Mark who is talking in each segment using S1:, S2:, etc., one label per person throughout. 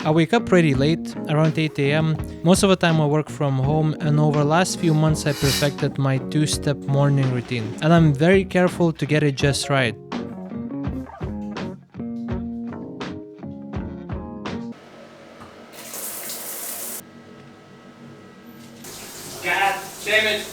S1: I wake up pretty late, around 8 a.m. Most of the time I work from home, and over the last few months I perfected my two-step morning routine. And I'm very careful to get it just right.
S2: God damn it!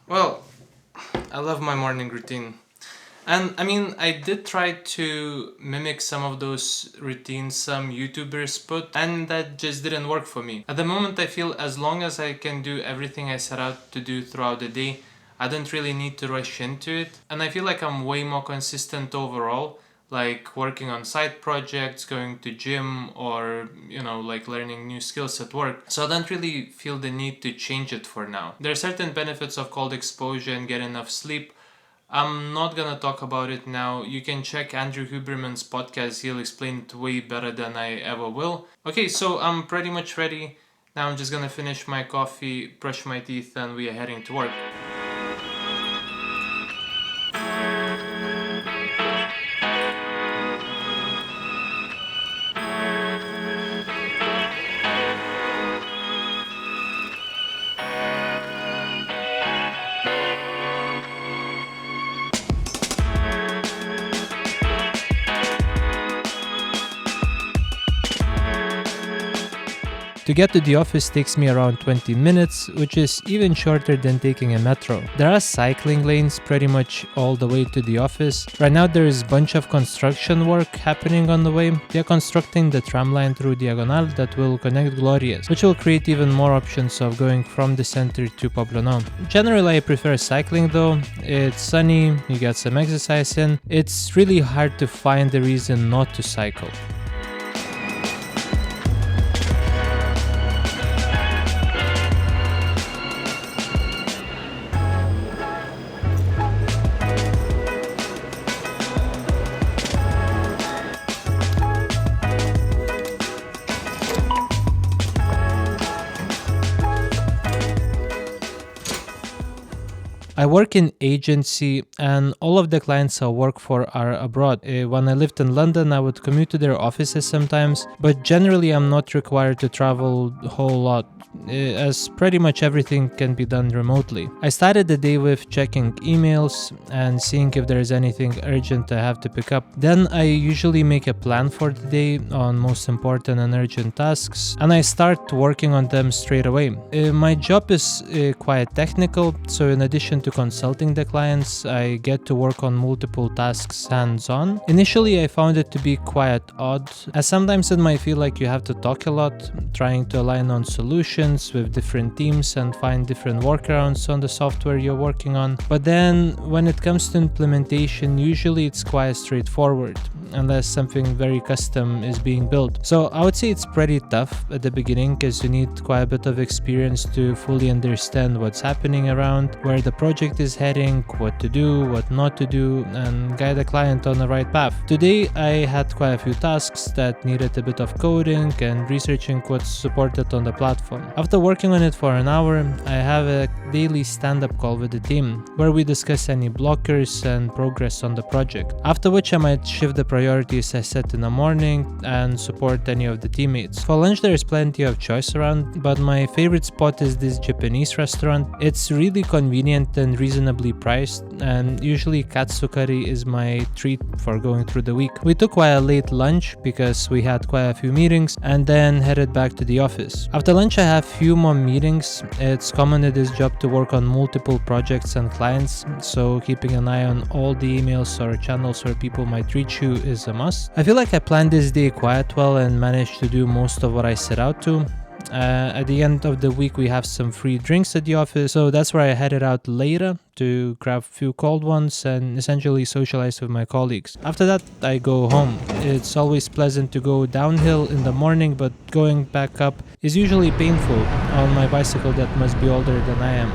S2: Well, I love my morning routine. And I mean, I did try to mimic some of those routines some YouTubers put, and that just didn't work for me. At the moment, I feel as long as I can do everything I set out to do throughout the day, I don't really need to rush into it. And I feel like I'm way more consistent overall, like working on side projects, going to gym, or like learning new skills at work. So I don't really feel the need to change it for now. There are certain benefits of cold exposure and get enough sleep. I'm not gonna talk about it now. You can check Andrew Huberman's podcast, he'll explain it way better than I ever will. Okay, so I'm pretty much ready. Now I'm just gonna finish my coffee, brush my teeth, and we are heading to work.
S1: To get to the office takes me around 20 minutes, which is even shorter than taking a metro. There are cycling lanes pretty much all the way to the office. Right now there is a bunch of construction work happening on the way. They are constructing the tram line through Diagonal that will connect Glorias, which will create even more options of going from the center to Poblenou. Generally I prefer cycling though. It's sunny, you get some exercise in. It's really hard to find a reason not to cycle. I work in agency and all of the clients I work for are abroad. When I lived in London, I would commute to their offices sometimes, but generally I'm not required to travel a whole lot, as pretty much everything can be done remotely. I started the day with checking emails and seeing if there is anything urgent I have to pick up. Then I usually make a plan for the day on most important and urgent tasks, and I start working on them straight away. My job is quite technical, so in addition to consulting the clients, I get to work on multiple tasks hands-on. Initially, I found it to be quite odd, as sometimes it might feel like you have to talk a lot, trying to align on solutions with different teams and find different workarounds on the software you're working on. But then, when it comes to implementation, usually it's quite straightforward, unless something very custom is being built. So I would say it's pretty tough at the beginning, because you need quite a bit of experience to fully understand what's happening around, where the project is heading, what to do, what not to do, and guide the client on the right path. Today I had quite a few tasks that needed a bit of coding and researching what's supported on the platform. After working on it for an hour, I have a daily stand-up call with the team, where we discuss any blockers and progress on the project. After which I might shift the priorities I set in the morning and support any of the teammates. For lunch there is plenty of choice around, but my favorite spot is this Japanese restaurant. It's really convenient and reasonably priced, and usually katsu curry is my treat for going through the week. We took quite a late lunch because we had quite a few meetings, and then headed back to the office. After lunch I have few more meetings. It's common in this job to work on multiple projects and clients, so keeping an eye on all the emails or channels where people might reach you is a must. I feel like I planned this day quite well and managed to do most of what I set out to. At the end of the week we have some free drinks at the office, so that's where I headed out later to grab a few cold ones and essentially socialize with my colleagues. After that I go home. It's always pleasant to go downhill in the morning, but going back up is usually painful on my bicycle that must be older than I am.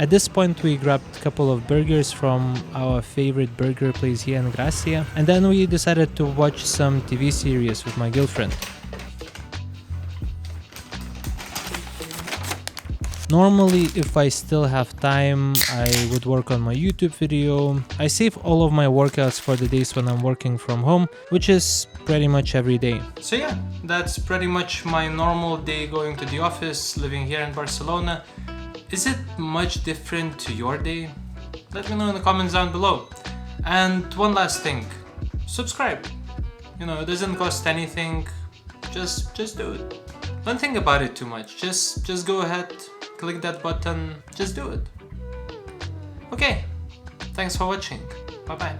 S1: At this point, we grabbed a couple of burgers from our favorite burger place here in Gracia, and then we decided to watch some TV series with my girlfriend. Normally, if I still have time, I would work on my YouTube video. I save all of my workouts for the days when I'm working from home, which is pretty much every day.
S2: So yeah, that's pretty much my normal day going to the office, living here in Barcelona. Is it much different to your day? Let me know in the comments down below. And one last thing, subscribe. You know, it doesn't cost anything, just do it. Don't think about it too much, just go ahead, click that button, just do it. Okay, thanks for watching, bye bye.